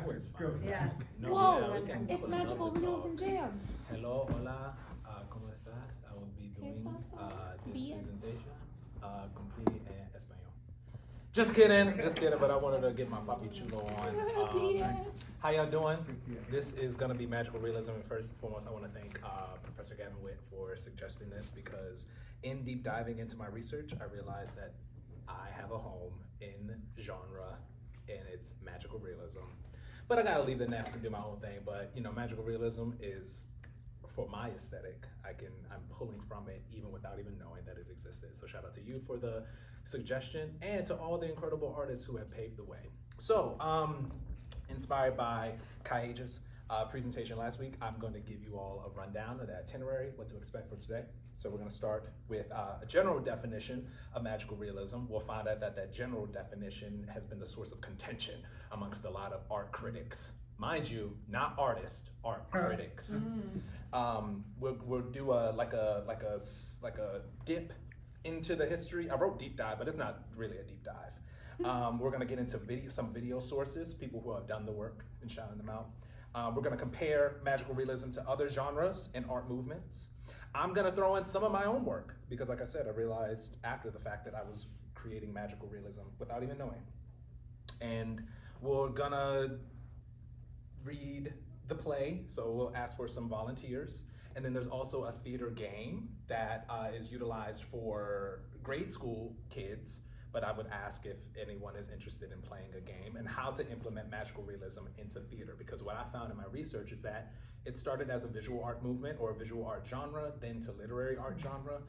quiz. Yeah. No, Whoa, yeah, we can it's put Magical another Realism talk. Jam. Hello, hola, ¿cómo estás? I will be doing this Bien. presentation completely in Espanol. Just kidding, but I wanted to get my papi chulo on. Yes. How y'all doing? This is gonna be Magical Realism, and first and foremost, I wanna thank Professor Gavin Witt for suggesting this, because in deep diving into my research, I realized that I have a home in genre, and it's magical realism. But I gotta leave the nest and do my own thing. But you know, magical realism is, for my aesthetic, I'm pulling from it even without even knowing that it existed. So shout out to you for the suggestion, and to all the incredible artists who have paved the way. So, inspired by Kaeja's presentation last week, I'm going to give you all a rundown of the itinerary, what to expect for today. So we're going to start with a general definition of magical realism. We'll find out that that general definition has been the source of contention amongst a lot of art critics. Mind you, not artists, art critics. We'll do a dip into the history. I wrote deep dive, but it's not really a deep dive. We're going to get into some video sources, people who have done the work, and shouting them out. We're going to compare magical realism to other genres and art movements. I'm going to throw in some of my own work, because like I said, I realized after the fact that I was creating magical realism without even knowing. And we're going to read the play, so we'll ask for some volunteers. And then there's also a theater game that is utilized for grade school kids, but I would ask if anyone is interested in playing a game and how to implement magical realism into theater, because what I found in my research is that it started as a visual art movement or a visual art genre, then to literary art genre,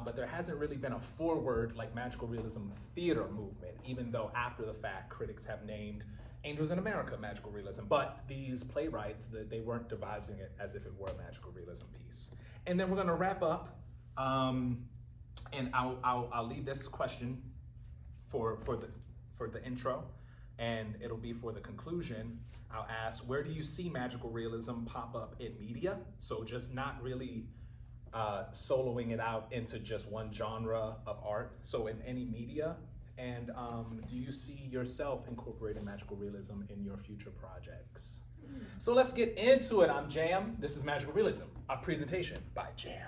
but there hasn't really been a forward like magical realism theater movement, even though after the fact critics have named Angels in America magical realism, but these playwrights, they weren't devising it as if it were a magical realism piece. And then we're gonna wrap up, and I'll leave this question for the intro, and it'll be for the conclusion. I'll ask, where do you see magical realism pop up in media? So just not really soloing it out into just one genre of art, so in any media. And do you see yourself incorporating magical realism in your future projects? So let's get into it. I'm Jam. This is Magical Realism, a presentation by Jam.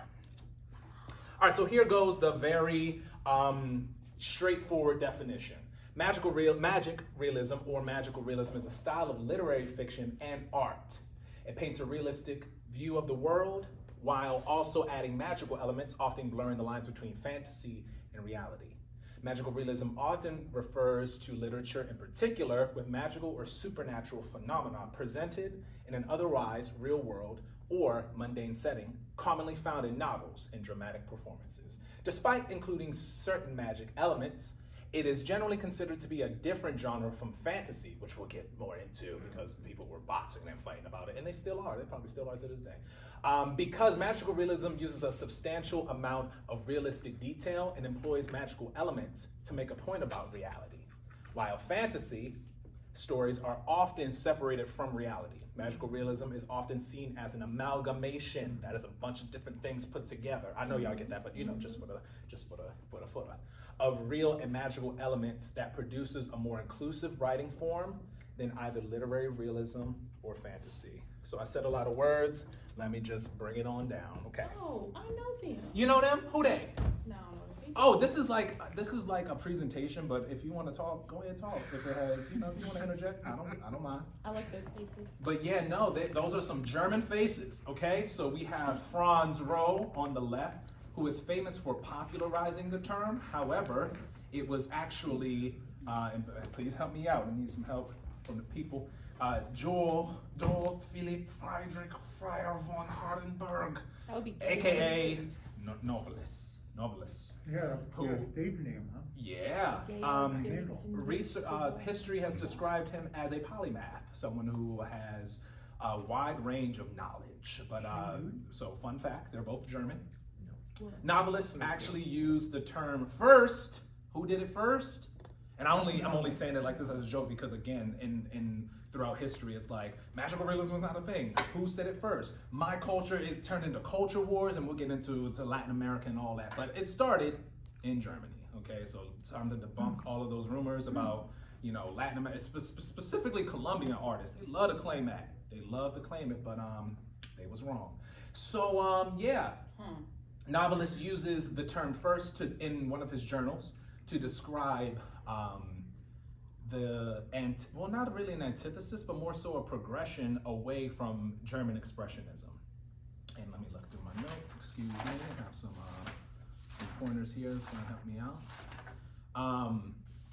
All right, so here goes the very straightforward definition. Magic realism or magical realism is a style of literary fiction and art. It paints a realistic view of the world while also adding magical elements, often blurring the lines between fantasy and reality. Magical realism often refers to literature in particular with magical or supernatural phenomena presented in an otherwise real world or mundane setting, commonly found in novels and dramatic performances. Despite including certain magic elements, it is generally considered to be a different genre from fantasy, which we'll get more into because people were boxing and fighting about it, and they still are. They probably still are to this day. Because magical realism uses a substantial amount of realistic detail and employs magical elements to make a point about reality. While fantasy stories are often separated from reality, magical realism is often seen as an amalgamation. That is a bunch of different things put together. I know y'all get that, but you know, just for the footer of real and magical elements that produces a more inclusive writing form than either literary realism or fantasy. So I said a lot of words. Let me just bring it on down, okay? Oh, I know them. You know them? Who they? No. Oh, this is like a presentation, but if you want to talk, go ahead and talk. If it has, you know, if you want to interject, I don't mind. I like those faces. But yeah, no, those are some German faces, okay? So we have Franz Roh on the left, who is famous for popularizing the term. However, it was actually, and please help me out, I need some help from the people, Joel Philipp Friedrich Freyer von Hardenberg, aka novelist. Yeah, Who? Dave's name, huh? Yeah. History has described him as a polymath, someone who has a wide range of knowledge. But so fun fact, they're both German. Novelists actually use the term first. Who did it first? And I'm only saying it like this as a joke because again, in throughout history, it's like magical realism was not a thing. Who said it first? My culture, it turned into culture wars, and we'll get into Latin America and all that. But it started in Germany. Okay, so time to debunk all of those rumors about Latin America, specifically Colombian artists. They love to claim that. They love to claim it, but they was wrong. So novelist uses the term first in one of his journals to describe not really an antithesis, but more so a progression away from German expressionism. And let me look through my notes. Excuse me, I have some pointers here that's going to help me out.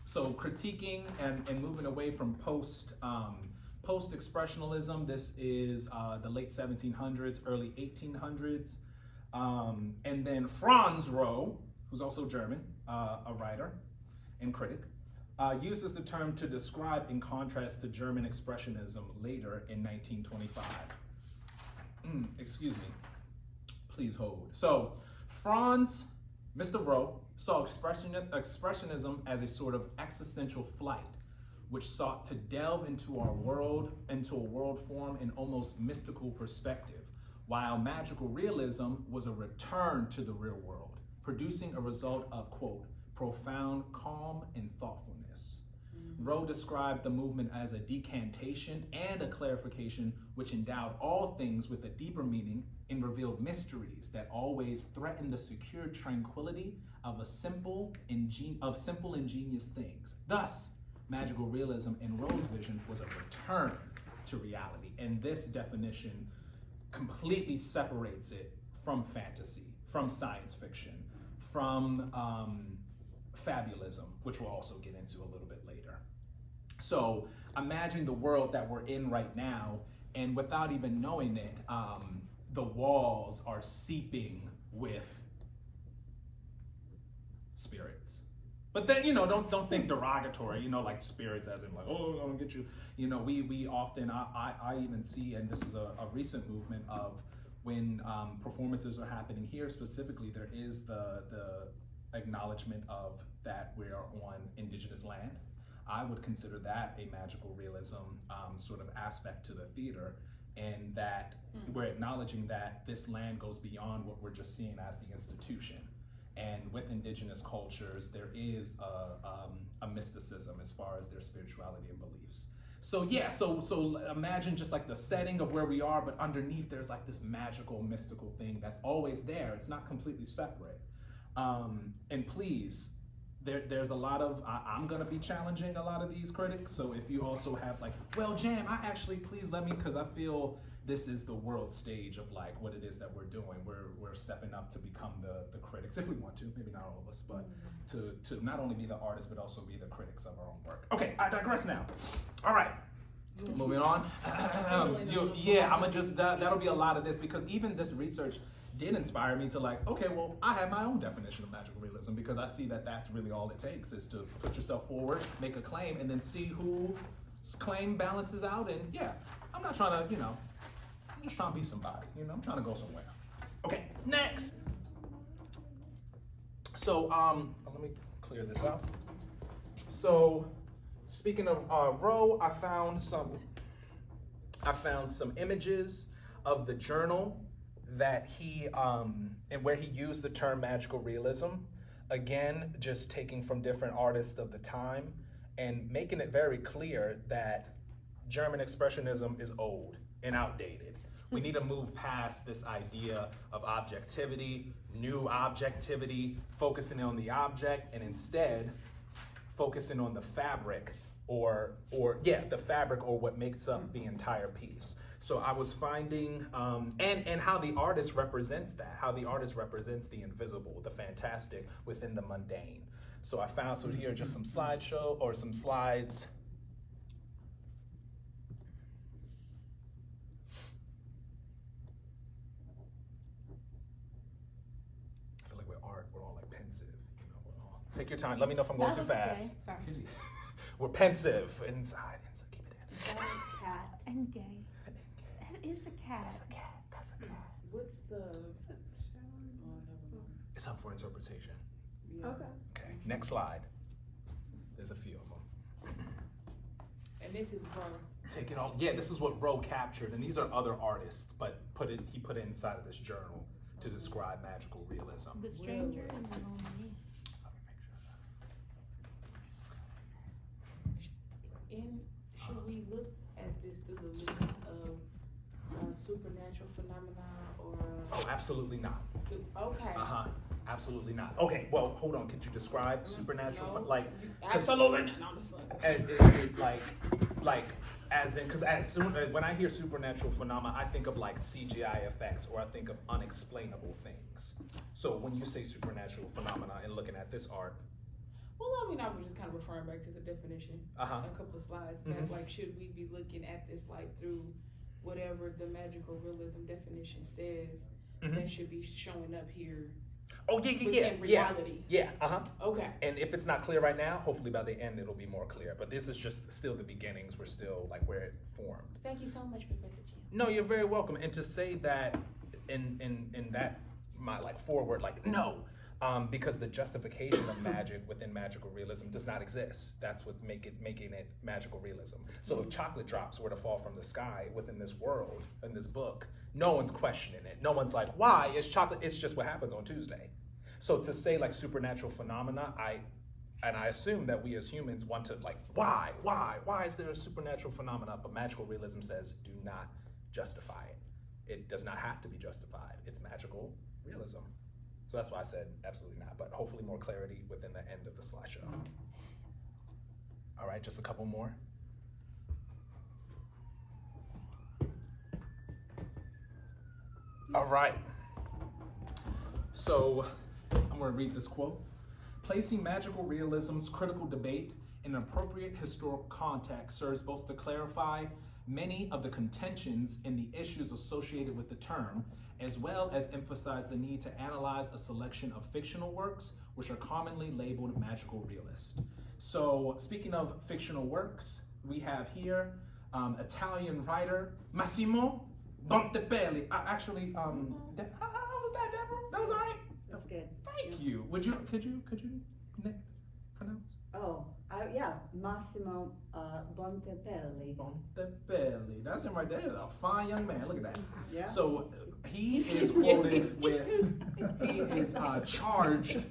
So critiquing and moving away from post-expressionism. This is the late 1700s, early 1800s. And then Franz Roh, who's also German, a writer and critic, uses the term to describe in contrast to German expressionism later in 1925. Excuse me, please hold. So Mr. Roh saw expressionism as a sort of existential flight, which sought to delve into a world form in almost mystical perspective, while magical realism was a return to the real world, producing a result of, quote, profound calm and thoughtfulness. Roh described the movement as a decantation and a clarification which endowed all things with a deeper meaning and revealed mysteries that always threaten the secure tranquility of simple, ingenious things. Thus, magical realism in Roh's vision was a return to reality, and this definition completely separates it from fantasy, from science fiction, from fabulism, which we'll also get into a little bit later. So imagine the world that we're in right now, and without even knowing it, the walls are seeping with spirits. But then, don't think derogatory, like spirits as in like, oh, I'm gonna get you. We often, I even see, and this is a recent movement of when performances are happening here specifically, there is the acknowledgement of that we are on indigenous land. I would consider that a magical realism sort of aspect to the theater, and that we're acknowledging that this land goes beyond what we're just seeing as the institution. And with indigenous cultures, there is a mysticism as far as their spirituality and beliefs. So yeah, so imagine just like the setting of where we are, but underneath there's like this magical, mystical thing that's always there. It's not completely separate. And please, there's a lot of, I'm gonna be challenging a lot of these critics. So if you also have like, well, Jam, please let me, because I feel this is the world stage of like what it is that we're doing. We're stepping up to become the critics, if we want to, maybe not all of us, but to not only be the artists, but also be the critics of our own work. Okay, I digress now. All right, moving on. That'll be a lot of this, because even this research did inspire me to like, okay, well, I have my own definition of magical realism, because I see that that's really all it takes is to put yourself forward, make a claim, and then see whose claim balances out. And yeah, I'm not trying to, I'm just trying to be somebody, I'm trying to go somewhere. Okay, next. So, let me clear this out. So, speaking of Roh, I found some images of the journal that he, and where he used the term magical realism. Again, just taking from different artists of the time and making it very clear that German expressionism is old and outdated. We need to move past this idea of objectivity, new objectivity, focusing on the object, and instead focusing on the fabric or what makes up the entire piece. So I was finding, and how the artist represents that, how the artist represents the invisible, the fantastic within the mundane. So I found, here are just some slideshow or some slides. I feel like we're all like pensive, Take your time, let me know if I'm going too fast. Sorry. We're pensive inside, keep it in. Is that a cat? And gay. That is a cat. That's a cat, that's a cat. What's the shadow? Oh, never mind. It's up for interpretation. Yeah. Okay. Next slide. There's a few of them. And this is Roh. Take it all. Yeah, this is what Roh captured, and these are other artists, but he put it inside of this journal to describe magical realism. The stranger and the lonely. And should we look at this through the lens of supernatural phenomena or? Oh, absolutely not. Okay. Absolutely not. Okay, well, hold on. Could you describe supernatural? No, Like, absolutely not. No, this like, as in, because as soon when I hear supernatural phenomena, I think of like CGI effects, or I think of unexplainable things. So when you say supernatural phenomena and looking at this art, well, I mean, I was just kind of referring back to the definition a couple of slides back. Like, should we be looking at this like through whatever the magical realism definition says that should be showing up here? Oh within reality. Yeah. Okay. And if it's not clear right now, hopefully by the end it'll be more clear. But this is just still the beginnings. We're still like where it formed. Thank you so much, Professor Jim. No, you're very welcome. And to say that in that my like forward, like no, because the justification of magic within magical realism does not exist. That's what making it magical realism. So if chocolate drops were to fall from the sky within this world, in this book, no one's questioning it. No one's like, why is chocolate? It's just what happens on Tuesday. So to say like supernatural phenomena, I assume that we as humans want to like, why is there a supernatural phenomena? But magical realism says, do not justify it. It does not have to be justified. It's magical realism. So that's why I said absolutely not, but hopefully more clarity within the end of the slideshow. All right, just a couple more. All right. So I'm going to read this quote. Placing magical realism's critical debate in an appropriate historical context serves both to clarify many of the contentions in the issues associated with the term, as well as emphasize the need to analyze a selection of fictional works which are commonly labeled magical realist. So speaking of fictional works, we have here Italian writer Masimo Bontempelli. Actually, how was that, Deborah? That was all right. That's good. Thank you. Could you pronounce? Oh, yeah, Massimo Bontempelli. Bontempelli. That's him right there. A fine young man. Look at that. Yeah. So he is quoted with, he is charged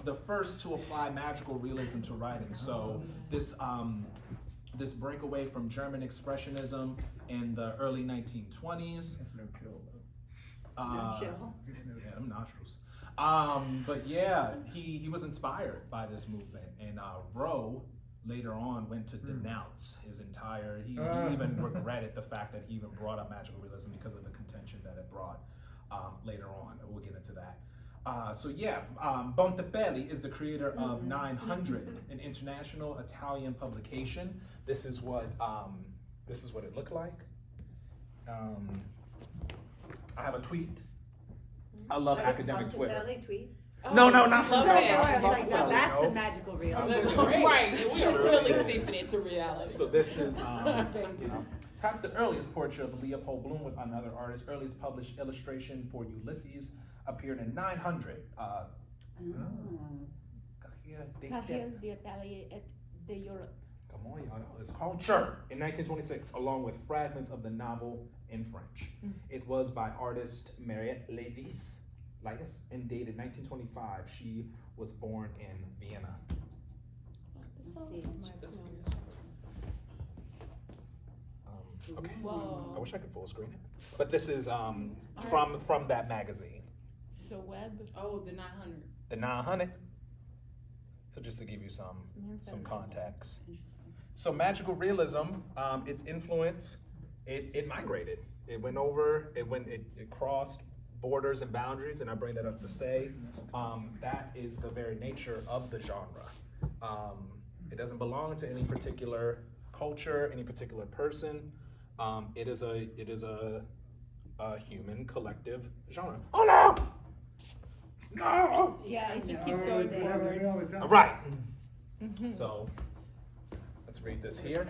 the first to apply magical realism to writing. So this breakaway from German expressionism in the early 1920s. That's no chill, No chill. Yeah, them nostrils. But yeah, he was inspired by this movement, and Rowe later on went to denounce his entire. He even regretted the fact that he even brought up magical realism because of the contention that it brought later on. We'll get into that. So yeah, Bontempelli is the creator of 900, an international Italian publication. This is what it looked like. I have a tweet. I love academic Twitter. Bontempelli tweets. No, not love Oh, that. I was like, now that's No. a magical realism. Right, and we are really Sure. seeping into reality. So this is perhaps the earliest portrait of Leopold Bloom with another artist. Earliest published illustration for Ulysses appeared in 900. Carrier d'Italie et de Europe. Come on, y'all. It's Culture in 1926, along with fragments of the novel in French. It was by artist Mariette Lévis and dated 1925. She was born in Vienna. Okay. Whoa. I wish I could full screen it. But this is from that magazine, The web. Oh, the 900. the 900. So just to give you some context. So magical realism, its influence, it migrated. It went over, it crossed borders and boundaries, and I bring that up to say that is the very nature of the genre. It doesn't belong to any particular culture, any particular person. It is a human collective genre. Oh no! No! Yeah, it just keeps No, going it happens to me all the forward. time. All right. So let's read this here.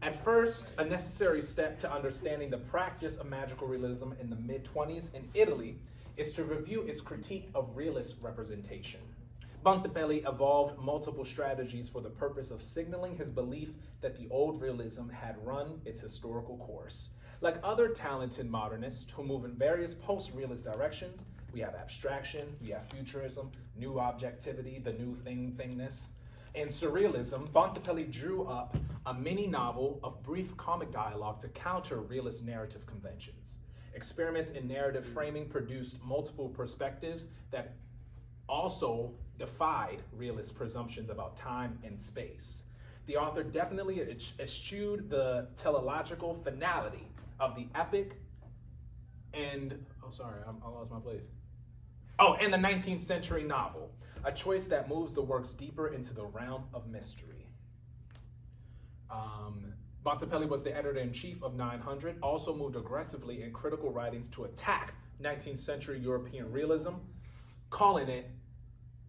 At first, a necessary step to understanding the practice of magical realism in the mid-20s in Italy is to review its critique of realist representation. Bontempelli evolved multiple strategies for the purpose of signaling his belief that the old realism had run its historical course. Like other talented modernists who move in various post-realist directions, we have abstraction, we have futurism, new objectivity, the new thingness. In surrealism, Bontempelli drew up a mini novel of brief comic dialogue to counter realist narrative conventions. Experiments in narrative framing produced multiple perspectives that also defied realist presumptions about time and space. The author definitely eschewed the teleological finality of the epic and, I lost my place. And the 19th century novel, a choice that moves the works deeper into the realm of mystery. Bontempelli was the editor-in-chief of 900, also moved aggressively in critical writings to attack 19th century European realism, calling it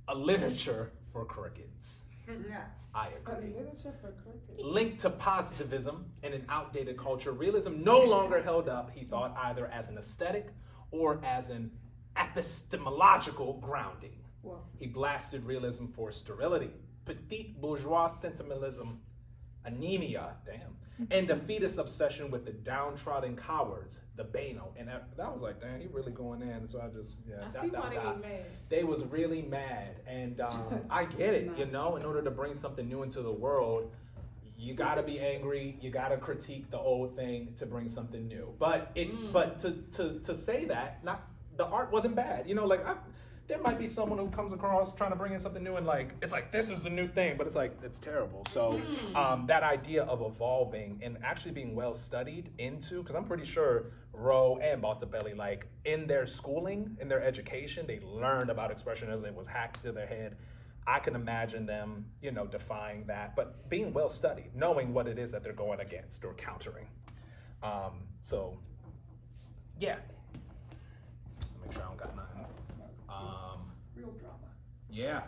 a literature for crickets. Yeah. I agree. Literature for crickets. Linked to positivism in an outdated culture, realism no longer held up, he thought, either as an aesthetic or as an epistemological grounding. Well, He blasted realism for sterility, petite bourgeois sentimentalism, anemia, and defeatist obsession with the downtrodden cowards, the Bano. And that was like, damn, he really going in. So I just, I see why they was mad. They was really mad. And I get it, in order to bring something new into the world, you gotta be angry, you gotta critique the old thing to bring something new. But to say that, the art wasn't bad. There might be someone who comes across trying to bring in something new and it's like, this is the new thing, but it's terrible. So that idea of evolving and actually being well studied into, because I'm pretty sure Rowe and Bontempelli, in their schooling, in their education, they learned about expressionism, it was hacked to their head. I can imagine them, defying that, but being well studied, knowing what it is that they're going against or countering. Yeah. Make sure I don't got nothing. Real drama. Yeah.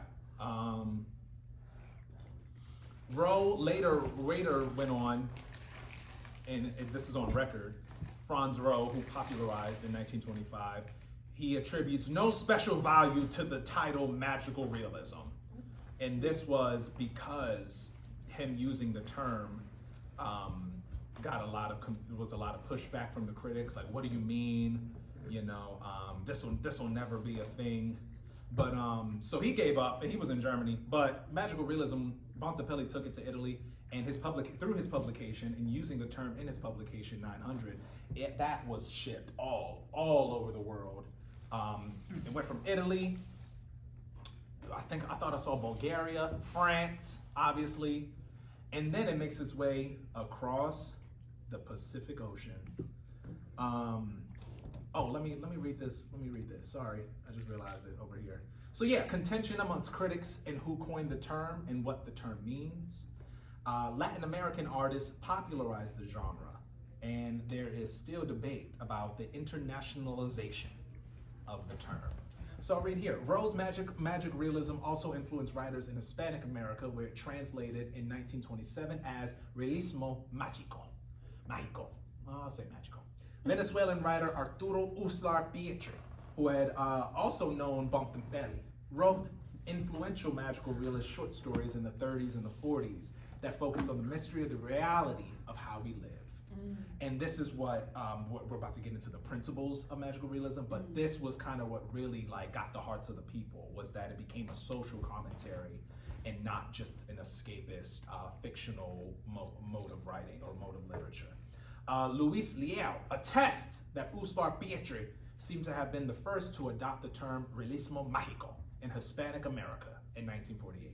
Rowe later went on, and this is on record, Franz Rowe, who popularized in 1925, he attributes no special value to the title magical realism. And this was because him using the term got a lot of pushback from the critics, like, what do you mean? This will never be a thing. But so he gave up, and he was in Germany. But magical realism, Bontempelli took it to Italy, and through his publication and using the term in his publication 900, that was shipped all over the world. It went from Italy. I thought I saw Bulgaria, France, obviously, and then it makes its way across the Pacific Ocean. Let me read this. Sorry, I just realized it over here. So yeah, contention amongst critics in who coined the term and what the term means. Latin American artists popularized the genre, and there is still debate about the internationalization of the term. So I'll read here. Rowe's magic realism also influenced writers in Hispanic America, where it translated in 1927 as Realismo Mágico. I'll say magical. Venezuelan writer Arturo Uslar Pietri, who had also known Bontempelli, wrote influential magical realist short stories in the 30s and the 40s that focus on the mystery of the reality of how we live. And this is what we're about to get into, the principles of magical realism, but this was kind of what really got the hearts of the people, was that it became a social commentary and not just an escapist fictional mode of writing or mode of literature. Luis Liel attests that Uslar Pietri seemed to have been the first to adopt the term Realismo Mágico in Hispanic America in 1948.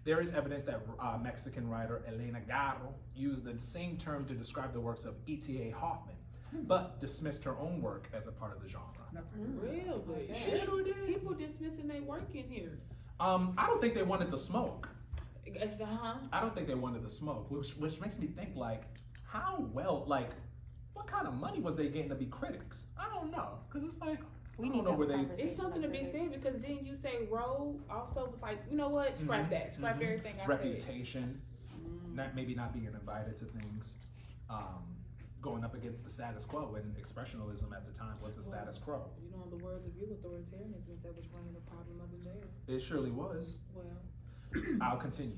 There is evidence that Mexican writer Elena Garro used the same term to describe the works of E.T.A. Hoffman, but dismissed her own work as a part of the genre. Really? She sure did. People dismissing their work in here. I don't think they wanted the smoke. I don't think they wanted the smoke, which makes me think, how well, what kind of money was they getting to be critics? I don't know, because it's We need to have a conversation. It's something to be said, because didn't you say Rowe also was like, you know what, scrap that, scrap everything I said. Reputation, maybe not being invited to things, going up against the status quo, and expressionism at the time was the status quo. You know, in the words of you, authoritarianism, that was running the problem of the day. It surely was. Well, I'll continue.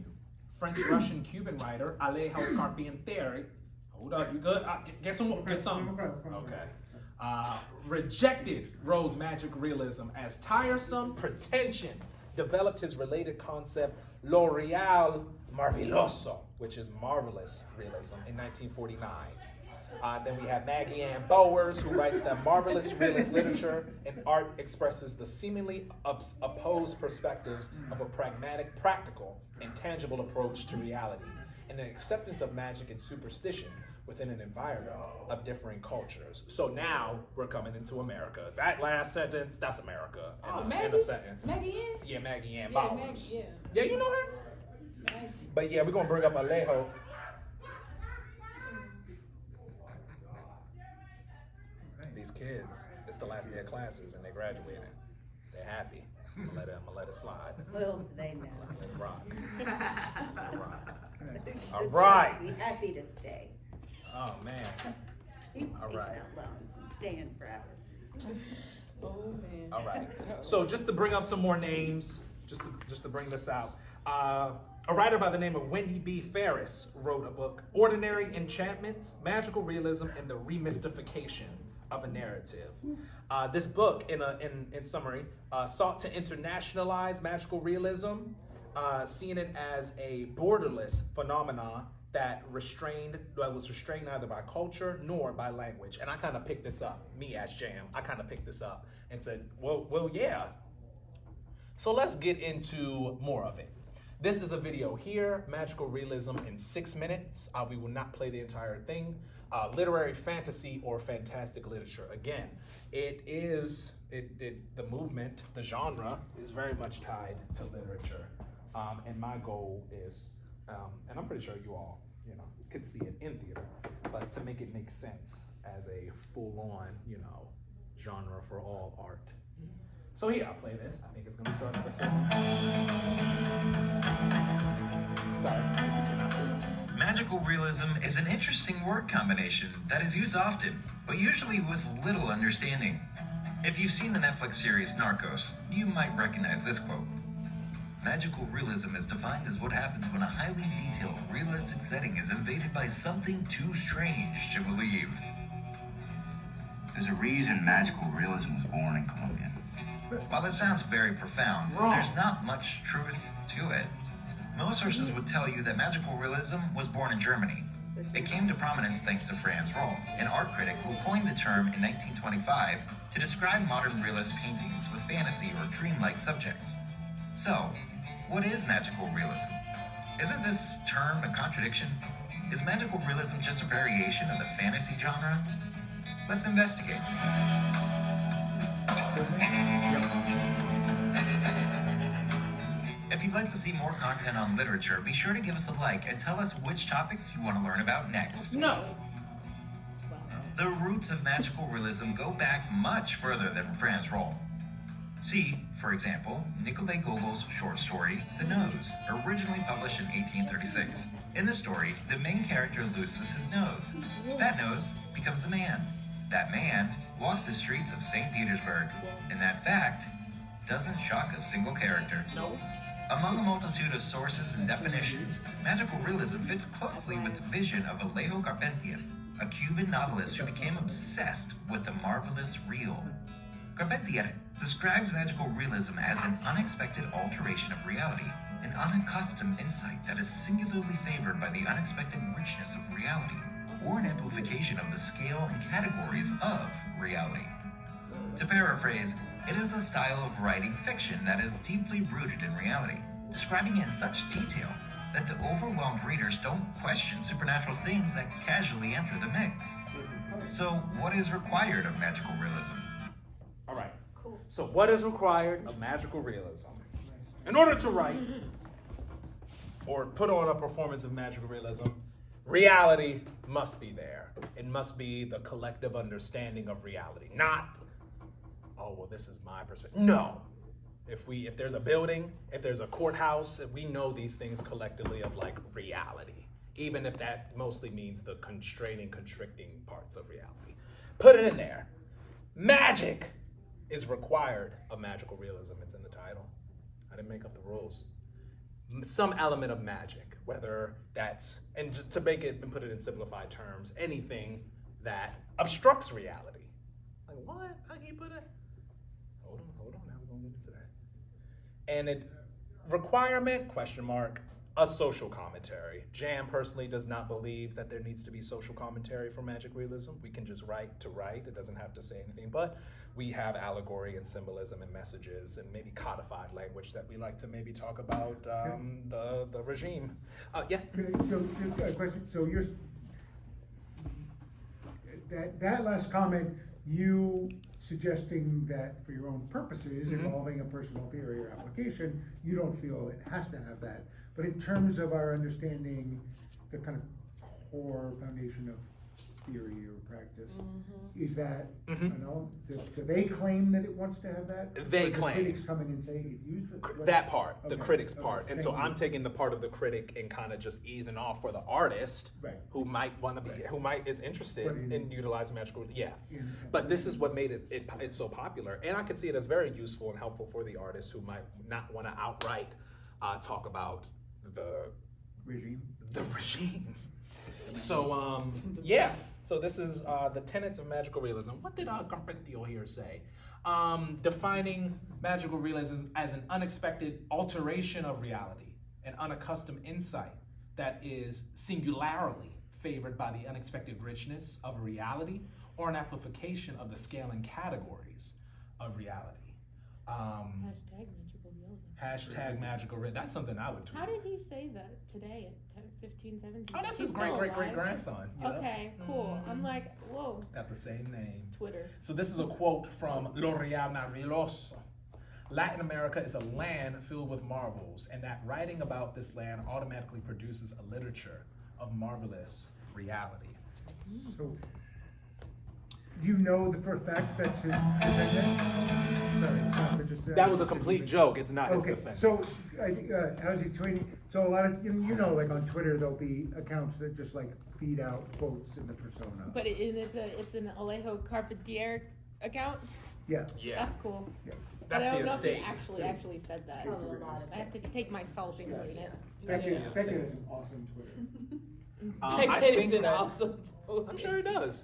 French, Russian, Cuban writer Alejo Carpenter. Hold up, you good? Get some more. Get some. Okay. Rejected Rowe's magic realism as tiresome pretension. Developed his related concept, lo real maravilloso, which is marvelous realism in 1949. Then we have Maggie Ann Bowers, who writes that marvelous realist literature and art expresses the seemingly opposed perspectives of a pragmatic, practical, and tangible approach to reality, and an acceptance of magic and superstition within an environment of differing cultures. So now we're coming into America. That last sentence, that's America. In a sentence. Maggie Ann? Yeah, Maggie Ann Yeah, Bowers. yeah, you know her? Maggie. But yeah, we're gonna bring up Alejo. These kids, it's the last day of classes and they're graduating. They're happy. I'm gonna let it slide. Little do they know. Let's rock. They should All right. just be happy to stay. Oh man. Keep All taking right. out loans and staying forever. Oh man. All right. So just to bring up some more names, just to bring this out. A writer by the name of Wendy B. Ferris wrote a book, Ordinary Enchantments, Magical Realism, and the Remystification of a Narrative. This book, in summary, sought to internationalize magical realism, seeing it as a borderless phenomenon that was restrained neither by culture nor by language. And I kind of picked this up, me as Jam, I kind of picked this up and said, well, yeah. So let's get into more of it. This is a video here, Magical Realism in 6 minutes. We will not play the entire thing. Literary fantasy or fantastic literature. Again, the movement, the genre is very much tied to literature. And my goal is, and I'm pretty sure you all, could see it in theater, but to make it make sense as a full-on, genre for all art. So here, I'll play this. I think it's gonna start with a song. Sorry, if you cannot see it. Magical realism is an interesting word combination that is used often, but usually with little understanding. If you've seen the Netflix series Narcos, you might recognize this quote. Magical realism is defined as what happens when a highly detailed, realistic setting is invaded by something too strange to believe. There's a reason magical realism was born in Colombia. While it sounds very profound, there's not much truth to it. Most sources would tell you that magical realism was born in Germany. It came to prominence thanks to Franz Roll, an art critic who coined the term in 1925 to describe modern realist paintings with fantasy or dreamlike subjects. So, what is magical realism? Isn't this term a contradiction? Is magical realism just a variation of the fantasy genre? Let's investigate. If you'd like to see more content on literature, be sure to give us a like and tell us which topics you want to learn about next. No. The roots of magical realism go back much further than Franz Roll. See, for example, Nikolai Gogol's short story, The Nose, originally published in 1836. In the story, the main character loses his nose. That nose becomes a man. That man walks the streets of St. Petersburg, and that fact doesn't shock a single character. No. Among a multitude of sources and definitions, magical realism fits closely with the vision of Alejo Carpenter, a Cuban novelist who became obsessed with the marvelous real. Carpenter describes magical realism as an unexpected alteration of reality, an unaccustomed insight that is singularly favored by the unexpected richness of reality, or an amplification of the scale and categories of reality. To paraphrase, it is a style of writing fiction that is deeply rooted in reality, describing it in such detail that the overwhelmed readers don't question supernatural things that casually enter the mix. So, what is required of magical realism? All right. Cool. So what is required of magical realism? In order to write or put on a performance of magical realism, reality must be there. It must be the collective understanding of reality, not, oh, well, this is my perspective. No. If there's a building, if there's a courthouse, we know these things collectively of like reality, even if that mostly means the constraining, constricting parts of reality. Put it in there. Magic is required of magical realism. It's in the title. I didn't make up the rules. Some element of magic, whether that's, and to make it and put it in simplified terms, anything that obstructs reality. Like what? How can you put it? Hold on, now we're gonna get into that. And it, requirement, question mark, a social commentary. Jan personally does not believe that there needs to be social commentary for magic realism. We can just write to write. It doesn't have to say anything, but we have allegory and symbolism and messages and maybe codified language that we like to maybe talk about the regime. Yeah. So, a question. So you're that last comment, you suggesting that for your own purposes, involving a personal theory or application, you don't feel it has to have that. But in terms of our understanding the kind of core foundation of theory or practice, is that, I don't know, do they claim that it wants to have that? They Or do claim. critics come in and say it used it? That part, the Okay, critics okay, part. And thank so you. I'm taking the part of the critic and kind of just easing off for the artist Right. who might want to be, who might is interested But in utilizing magical, yeah. In- But this is what made it's so popular. And I could see it as very useful and helpful for the artists who might not want to outright talk about the regime. regime. So, yeah. So this is the tenets of magical realism. What did Carpenter here say? Defining magical realism as an unexpected alteration of reality, an unaccustomed insight that is singularly favored by the unexpected richness of reality, or an amplification of the scaling categories of reality. Hashtag magical realism. That's something I would tweet. How did he say that today at 15, 17? Oh, that's He's his still alive? great-great-great-grandson. you know? Okay, cool. I'm like, whoa, Got the same name. Twitter. So this is a quote from L'Oreal Maravilloso. Latin America is a land filled with marvels, and that writing about this land automatically produces a literature of marvelous reality. So, do you know for a fact that's his descendant? Sorry, it's not for just, That was a complete joke. It's not his Okay, descendant. so I think how's he tweeting? So a lot of you know, like on Twitter, there'll be accounts that just like feed out quotes in the persona. But it's an Alejo Carpenter account? Yeah. Yeah, That's cool. Yeah. that's I the don't know if estate. he actually said that. From a lot of I have to take my salt and clean it. Beckett Yeah. has an awesome Twitter. I It's think an that- awesome I'm sure he does.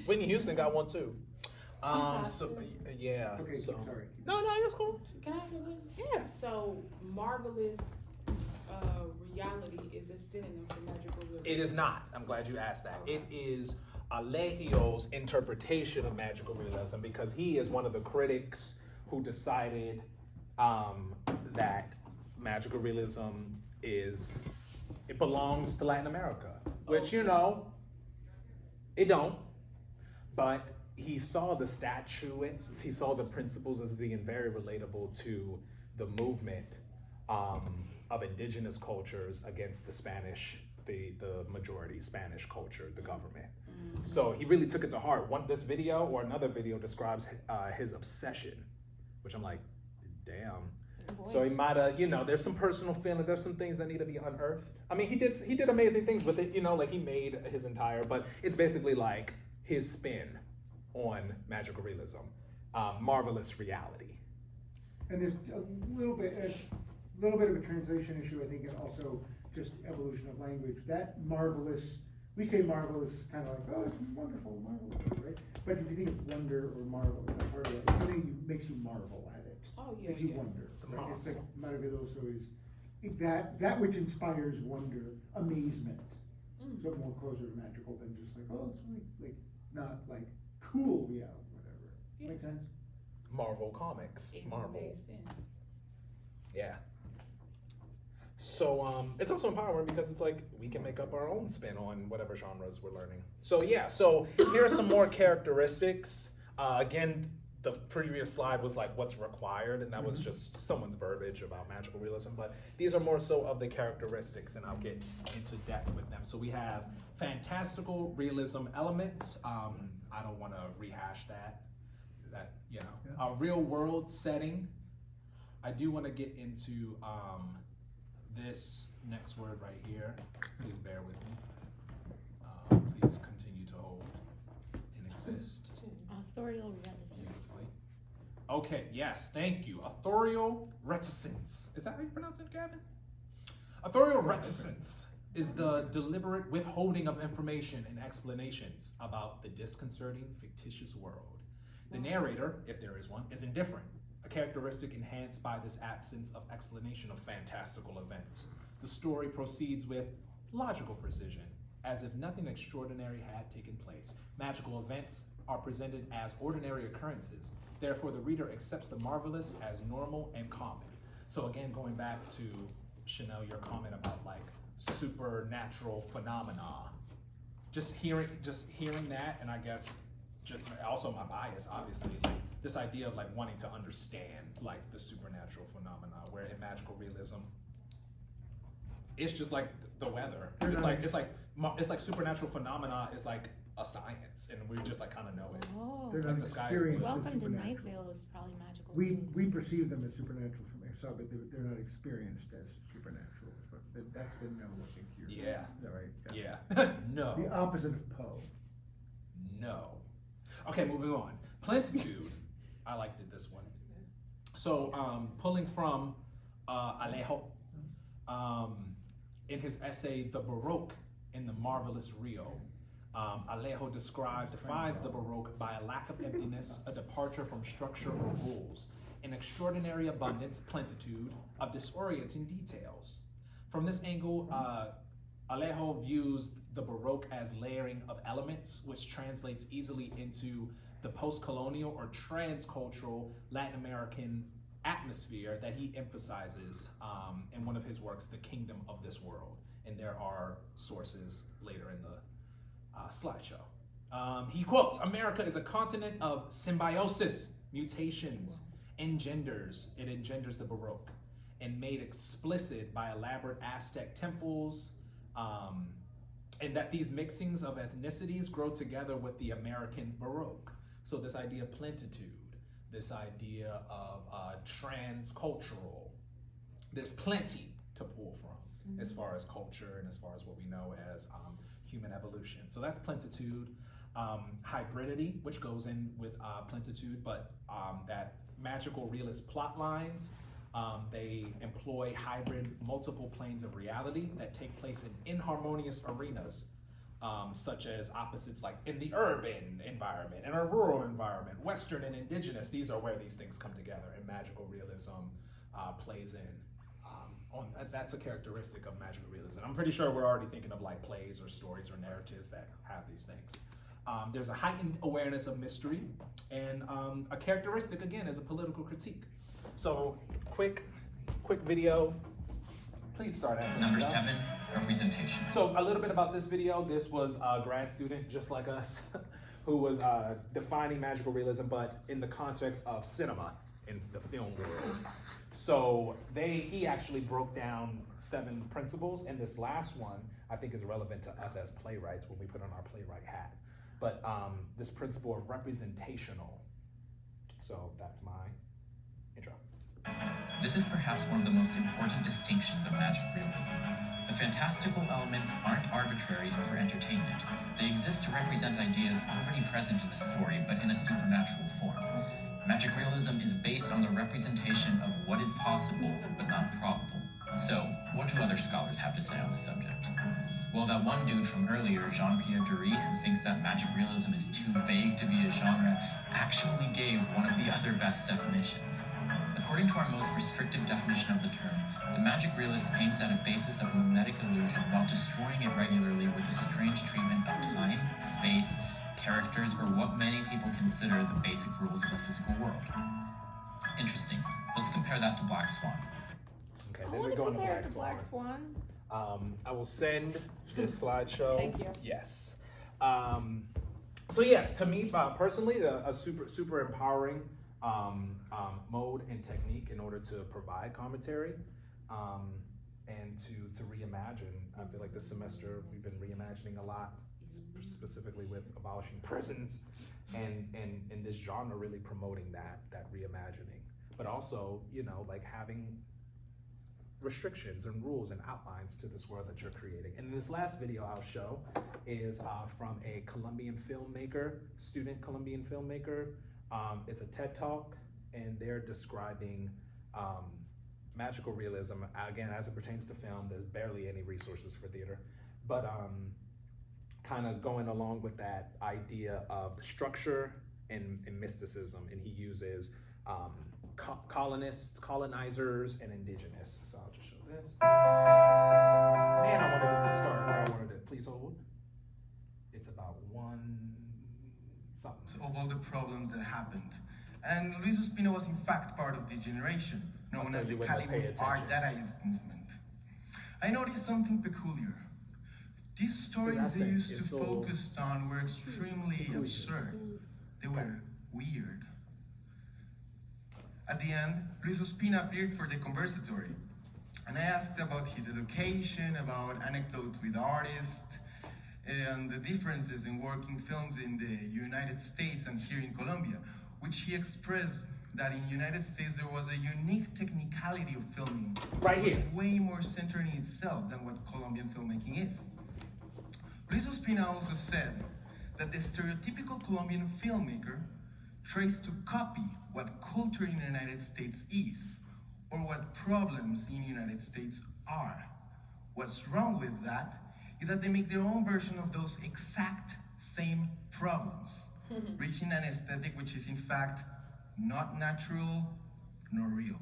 Whitney Houston got one too. Sometimes. So yeah. Okay, so. sorry. No, it's cool. Can I ask you a question? Yeah. So, marvelous reality is a synonym for magical realism. It is not. I'm glad you asked that. It is Alejo's interpretation of magical realism because he is one of the critics who decided that magical realism it belongs to Latin America, which you know, it don't. But he saw the statuettes, he saw the principles as being very relatable to the movement of indigenous cultures against the Spanish, the majority Spanish culture, the government. So he really took it to heart. This video or another video describes his obsession, which I'm like, damn. Boy. So he might have, there's some personal feeling, there's some things that need to be unearthed. I mean, he did amazing things with it, like he made his entire, but it's basically like his spin on magical realism, marvelous reality. And there's a little bit of a translation issue, I think, and also just evolution of language. That marvelous, we say marvelous kind of like, oh, it's wonderful, marvelous, right? But if you think of wonder or marvel, that part of it, it's something that makes you marvel at it. Oh, yeah, Makes you yeah. wonder, right? Marvel. It's like maravilloso is that which inspires wonder, amazement. So more closer to magical than just like, oh, it's really like not like cool, yeah, whatever. Yeah. Make sense? Marvel Comics, It Marvel. makes sense. Yeah. So it's also empowering because it's like we can make up our own spin on whatever genres we're learning. So yeah, so here are some more characteristics. Again, the previous slide was like what's required, and that was just someone's verbiage about magical realism, but these are more so of the characteristics, and I'll get into depth with them. So we have fantastical realism elements. I don't want to rehash that, a real world setting. I do want to get into this next word right here. Please bear with me. Please continue to hold and exist. Authorial reticence. Beautifully. Okay, yes, thank you. Authorial reticence. Is that how you pronounce it, Gavin? Authorial reticence is the deliberate withholding of information and explanations about the disconcerting, fictitious world. The narrator, if there is one, is indifferent, a characteristic enhanced by this absence of explanation of fantastical events. The story proceeds with logical precision, as if nothing extraordinary had taken place. Magical events are presented as ordinary occurrences. Therefore, the reader accepts the marvelous as normal and common. So again, going back to Chanel, your comment about like supernatural phenomena, just hearing that, and I guess just also my bias, obviously, like this idea of like wanting to understand like the supernatural phenomena, where in magical realism, it's just like the weather. It's like supernatural phenomena is like a science, and we just like kind of know it. Oh. They're Like not the sky is experienced blue. as Welcome to supernatural. Nightvale is probably magical. We perceive them as supernatural from outside, but they're not experienced as supernatural. But that's the no, I think you're. Yeah. Is that right? Yeah. No. The opposite of Poe. No. Okay, moving on. Plentitude. I liked it, this one. So, pulling from Alejo, in his essay, The Baroque in the Marvelous Rio, Alejo defines the Baroque by a lack of emptiness, a departure from structure or rules, an extraordinary abundance, plentitude, of disorienting details. From this angle, Alejo views the Baroque as layering of elements, which translates easily into the post-colonial or transcultural Latin American atmosphere that he emphasizes in one of his works, The Kingdom of This World. And there are sources later in the slideshow. He quotes, "America is a continent of symbiosis, mutations, it engenders the Baroque, and made explicit by elaborate Aztec temples, and that these mixings of ethnicities grow together with the American Baroque." So this idea of plentitude, this idea of transcultural, there's plenty to pull from as far as culture and as far as what we know as human evolution. So that's plentitude. Hybridity, which goes in with plentitude, but that magical realist plot lines, they employ hybrid multiple planes of reality that take place in inharmonious arenas, such as opposites like in the urban environment and a rural environment, Western and indigenous. These are where these things come together, and magical realism plays in. That's a characteristic of magical realism. I'm pretty sure we're already thinking of like plays or stories or narratives that have these things. There's a heightened awareness of mystery, and a characteristic, again, is a political critique. So, quick video. Please start at Number 7, representation. So a little bit about this video. This was a grad student just like us who was defining magical realism, but in the context of cinema in the film world. So he actually broke down 7 principles, and this last one I think is relevant to us as playwrights when we put on our playwright hat. But this principle of representational. So that's my intro. This is perhaps one of the most important distinctions of magic realism. The fantastical elements aren't arbitrary and for entertainment. They exist to represent ideas already present in the story, but in a supernatural form. Magic realism is based on the representation of what is possible, but not probable. So, what do other scholars have to say on the subject? Well, that one dude from earlier, Jean-Pierre Dury, who thinks that magic realism is too vague to be a genre, actually gave one of the other best definitions. According to our most restrictive definition of the term, the magic realist aims at a basis of mimetic illusion while destroying it regularly with a strange treatment of time, space, characters, or what many people consider the basic rules of the physical world. Interesting. Let's compare that to Black Swan. Okay, I then want we to go into compare it Black to Black Swan. Swan. I will send this slideshow. Thank you. Yes. So yeah, to me personally, a super empowering mode and technique in order to provide commentary and to reimagine. I feel like this semester we've been reimagining a lot, specifically with abolishing prisons and this genre really promoting that reimagining, but also, like having restrictions and rules and outlines to this world that you're creating. And this last video I'll show is from a student Colombian filmmaker. It's a TED Talk, and they're describing magical realism, again, as it pertains to film. There's barely any resources for theater, but kind of going along with that idea of structure and mysticism, and he uses colonists, colonizers, and indigenous. So I'll just show this. Man, I wanted it to start where I wanted it. Please hold. It's about one something. Of all the problems that happened. And Luis Ospina was in fact part of this generation, known as the Hollywood Art Dadaist movement. I noticed something peculiar. These stories they used to focus on were extremely absurd. They were weird. At the end, Luis Ospina appeared for the conversatory, and I asked about his education, about anecdotes with artists, and the differences in working films in the United States and here in Colombia, which he expressed that in the United States there was a unique technicality of filming. Right here. Way more centered in itself than what Colombian filmmaking is. Luis Ospina also said that the stereotypical Colombian filmmaker tries to copy what culture in the United States is, or what problems in the United States are. What's wrong with that is that they make their own version of those exact same problems, reaching an aesthetic which is in fact not natural nor real.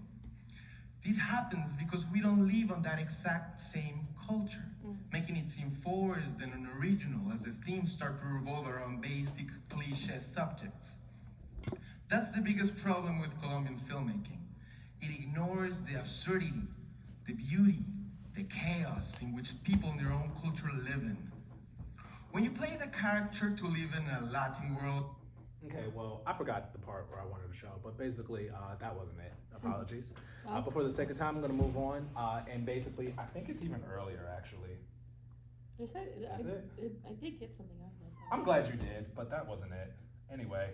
This happens because we don't live on that exact same culture, making it seem forced and unoriginal as the themes start to revolve around basic cliché subjects. That's the biggest problem with Colombian filmmaking. It ignores the absurdity, the beauty, the chaos in which people in their own culture live in. When you place a character to live in a Latin world. Okay, well, I forgot the part where I wanted to show, but basically, that wasn't it. Apologies. But for the sake of time, I'm going to move on. And basically, I think it's even earlier, actually. Is it? I did get something out of it. I'm glad you did, but that wasn't it. Anyway.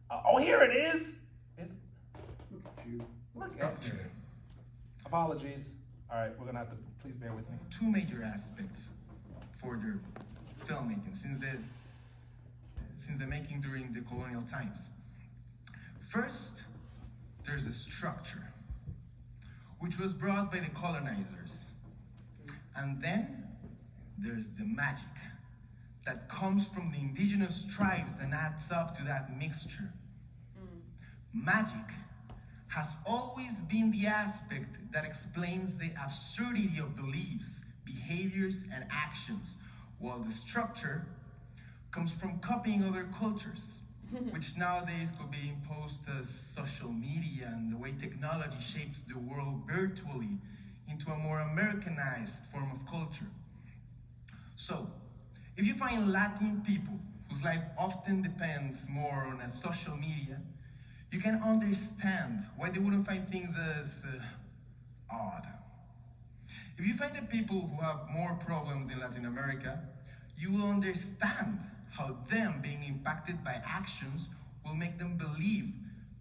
Oh, here it is! Look at you. Look at you. Apologies. All right, we're going to have to, please bear with me. Two major aspects for their filmmaking since the making during the colonial times. First, there's a structure, which was brought by the colonizers. And then there's the magic that comes from the indigenous tribes and adds up to that mixture. Magic has always been the aspect that explains the absurdity of beliefs, behaviors, and actions, while the structure comes from copying other cultures, which nowadays could be imposed as social media and the way technology shapes the world virtually into a more Americanized form of culture. So, if you find Latin people whose life often depends more on a social media, you can understand why they wouldn't find things as odd. If you find the people who have more problems in Latin America, you will understand how them being impacted by actions will make them believe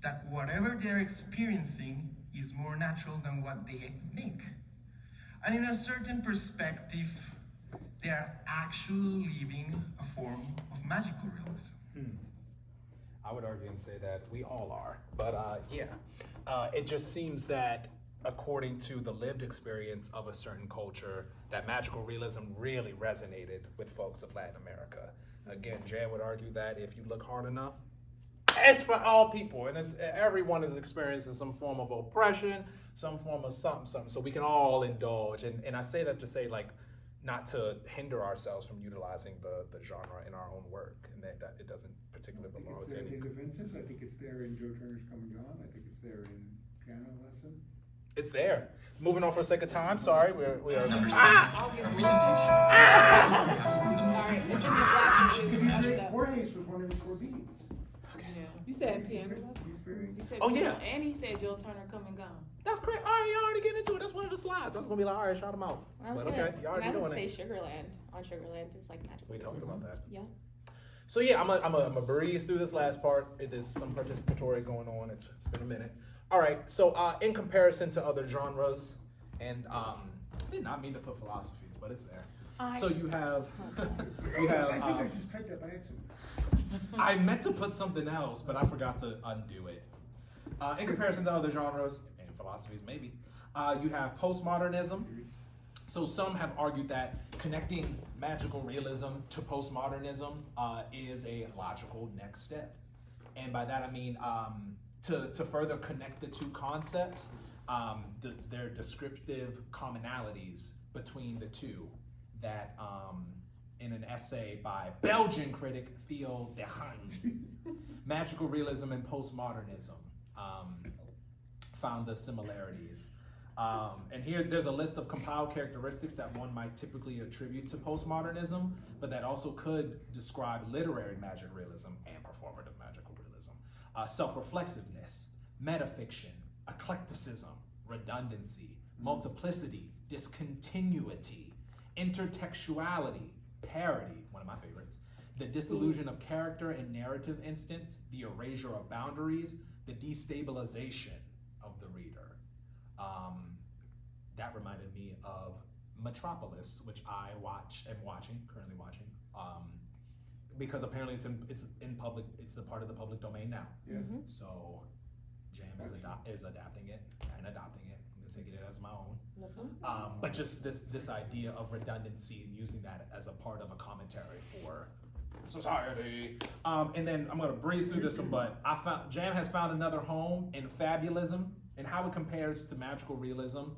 that whatever they're experiencing is more natural than what they think. And in a certain perspective, they are actually living a form of magical realism. I would argue and say that we all are, but it just seems that according to the lived experience of a certain culture, that magical realism really resonated with folks of Latin America. Again, Jan would argue that if you look hard enough, it's for all people, and everyone is experiencing some form of oppression, some form of something, so we can all indulge, and I say that to say, like, not to hinder ourselves from utilizing the genre in our own work, and that it doesn't particularly belong to any. I think it's there in Defenses, I think it's there in Joe Turner's Come and Gone, I think it's there in Piano Lesson. It's there. Moving on for the sake of time, sorry, we are Number 7, Presentation. Sorry, it's just the Borges was one of his 4 Bs. You said piano lesson. He's very. You said Oh, piano, yeah. and he said Joe Turner Come and Gone. That's great. All right, you already getting into it. That's one of the slides. I was gonna be like, all right, shout them out. I was But gonna, okay, you already I would doing say it. Sugarland. On Sugarland, it's like magical. We talked about that. Yeah. So yeah, I'm a breeze through this last part. There's some participatory going on. It's been a minute. All right. So in comparison to other genres, and I did not mean to put philosophies, but it's there. So you have I think I just typed that by accident. I meant to put something else, but I forgot to undo it. In comparison to other genres and philosophies, maybe you have postmodernism. So some have argued that connecting magical realism to postmodernism is a logical next step. And by that I mean to further connect the two concepts, their descriptive commonalities between the two that in an essay by Belgian critic Theo de Haan, Magical Realism and Postmodernism, found the similarities. And here there's a list of compiled characteristics that one might typically attribute to postmodernism, but that also could describe literary magic realism and performative magical realism. Self-reflexiveness, metafiction, eclecticism, redundancy, multiplicity, discontinuity, intertextuality, parody, one of my favorites, the disillusion of character and narrative instance, the erasure of boundaries, the destabilization of the reader. That reminded me of Metropolis, which I currently watching, because apparently it's a part of the public domain now. Yeah. So Jam is adapting it and adopting it. I'm gonna take it as my own. But just this idea of redundancy and using that as a part of a commentary for society. And then I'm gonna breeze through this one, but Jam has found another home in fabulism and how it compares to magical realism.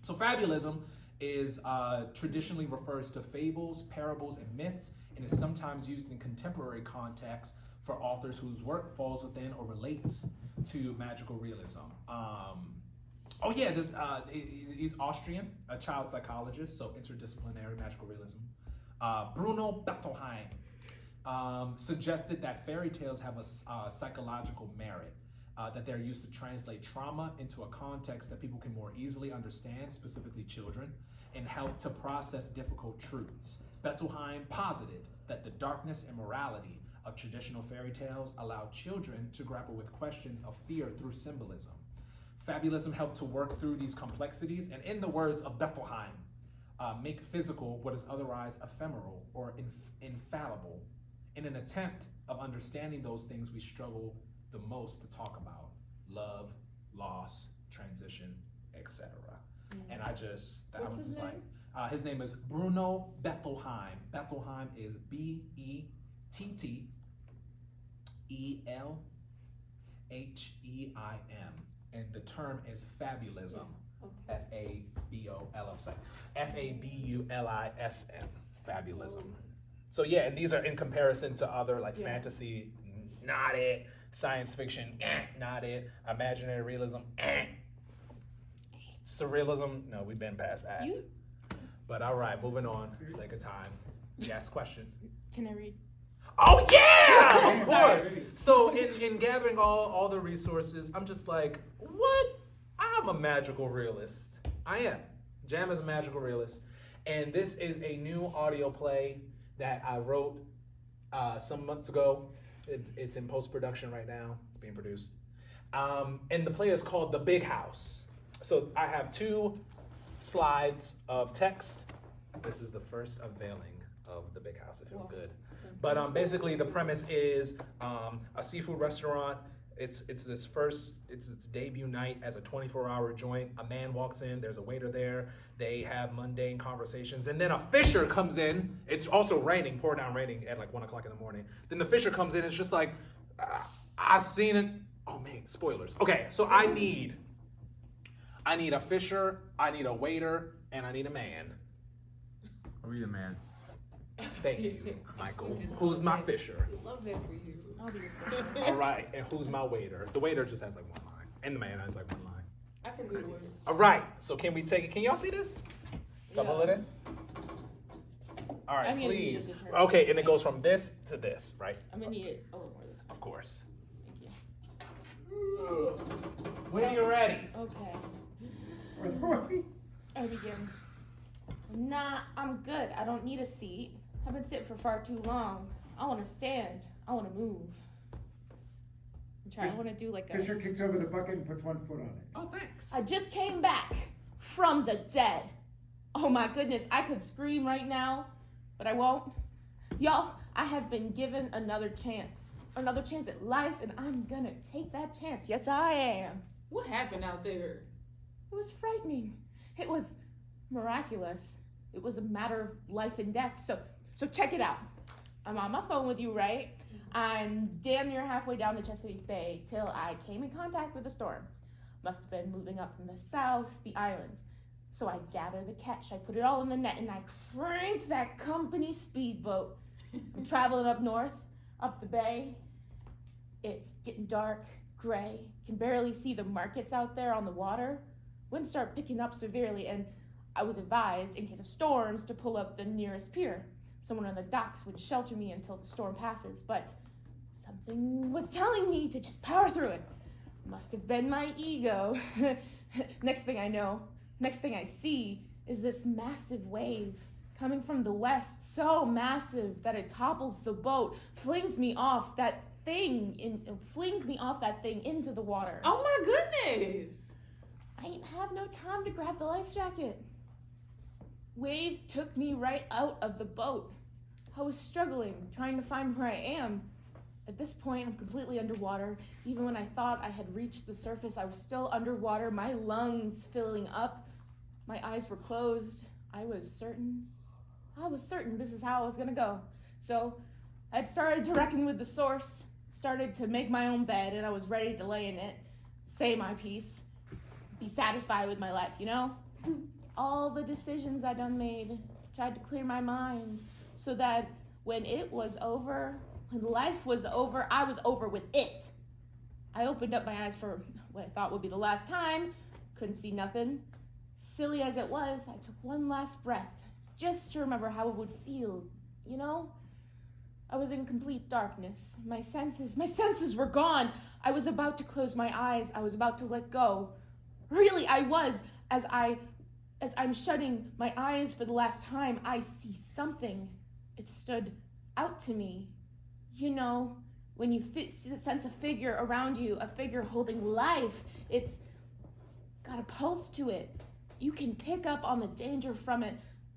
So fabulism is traditionally refers to fables, parables, and myths, and is sometimes used in contemporary context for authors whose work falls within or relates to magical realism. He's Austrian, a child psychologist, so interdisciplinary magical realism. Bruno Bettelheim suggested that fairy tales have a psychological merit, that they're used to translate trauma into a context that people can more easily understand, specifically children, and help to process difficult truths. Bettelheim posited that the darkness and morality of traditional fairy tales allowed children to grapple with questions of fear through symbolism. Fabulism helped to work through these complexities, and in the words of Bettelheim, make physical what is otherwise ephemeral or infallible, in an attempt of understanding those things we struggle the most to talk about: love, loss, transition, etc. And What's his name? His name is Bruno Bettelheim. Bettelheim is Bettelheim, and the term is fabulism. Fabulism, fabulism. So yeah, and these are in comparison to other fantasy, not it. Science fiction, not it. Imaginary realism, Surrealism, no, we've been past that. But all right, moving on. Sake of time. Yes, question. Can I read? Oh yeah, of course. So in gathering all the resources, I'm just like, what? I'm a magical realist. I am. Jam is a magical realist, and this is a new audio play that I wrote some months ago. It's in post-production right now. It's being produced. And the play is called The Big House. So I have 2 slides of text. This is the first unveiling of The Big House. It feels good. But basically the premise is a seafood restaurant. It's its debut night as a 24-hour joint. A man walks in, there's a waiter there. They have mundane conversations, and then a fisher comes in. It's also raining, pour down raining at like 1 o'clock in the morning. Then the fisher comes in, it's just like, I've seen it. Oh man, spoilers. Okay, so I need a fisher, I need a waiter, and I need a man. I'll be the man. Thank you, Michael. Who's my fisher? Love that for you. I'll be your fisher. All right, and who's my waiter? The waiter just has like 1 line, and the man has like 1 line. I can do the word. All right, so can we take it? Can y'all see this? Couple of it? All right, I'm gonna need please. it to turn Okay, this and it way. goes from this to this, right? I'm gonna need it a little more this. Of course. Thank you. When you're ready. Okay. I begin. Nah, I'm good. I don't need a seat. I've been sitting for far too long. I want to stand. I want to move. I want to do like a... Fisher kicks over the bucket and puts 1 foot on it. Oh, thanks. I just came back from the dead. Oh my goodness, I could scream right now, but I won't. Y'all, I have been given another chance at life, and I'm gonna take that chance. Yes, I am. What happened out there? It was frightening. It was miraculous. It was a matter of life and death. So check it out. I'm on my phone with you, right? I'm damn near halfway down the Chesapeake Bay till I came in contact with a storm. Must have been moving up from the south, the islands. So I gather the catch, I put it all in the net, and I crank that company speedboat. I'm traveling up north, up the bay. It's getting dark, gray, can barely see the markets out there on the water. Winds start picking up severely, and I was advised, in case of storms, to pull up the nearest pier. Someone on the docks would shelter me until the storm passes, but something was telling me to just power through it. Must have been my ego. Next thing I see is this massive wave coming from the west, so massive that it topples the boat, flings me off that thing into the water. Oh my goodness! I ain't have no time to grab the life jacket. Wave took me right out of the boat. I was struggling, trying to find where I am. At this point, I'm completely underwater. Even when I thought I had reached the surface, I was still underwater, my lungs filling up. My eyes were closed. I was certain this is how I was gonna go. So I'd started to reckon with the source, started to make my own bed, and I was ready to lay in it, say my piece, be satisfied with my life, you know? All the decisions I done made, tried to clear my mind so that when it was over, when life was over, I was over with it. I opened up my eyes for what I thought would be the last time, couldn't see nothing. Silly as it was, I took one last breath, just to remember how it would feel, you know? I was in complete darkness. My senses were gone. I was about to close my eyes. I was about to let go. Really, I was. As I'm shutting my eyes for the last time, I see something. It stood out to me. You know, when you sense a figure around you, a figure holding life, it's got a pulse to it. You can pick up on the danger from it.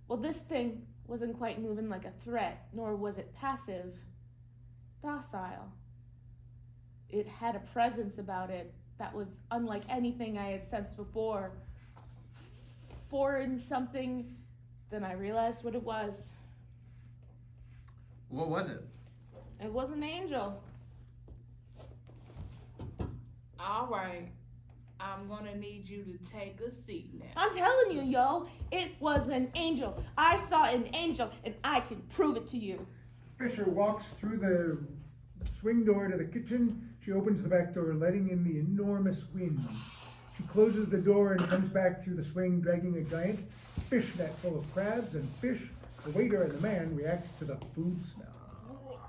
Well, this thing wasn't quite moving like a threat, nor was it passive. Docile. It had a presence about it that was unlike anything I had sensed before. Foreign something, then I realized what it was. What was it? It was an angel. All right. I'm gonna need you to take a seat now. I'm telling you, yo, it was an angel. I saw an angel, and I can prove it to you. Fisher walks through the swing door to the kitchen. She opens the back door, letting in the enormous wind. She closes the door and comes back through the swing, dragging a giant fish net full of crabs and fish. The waiter and the man react to the food smell.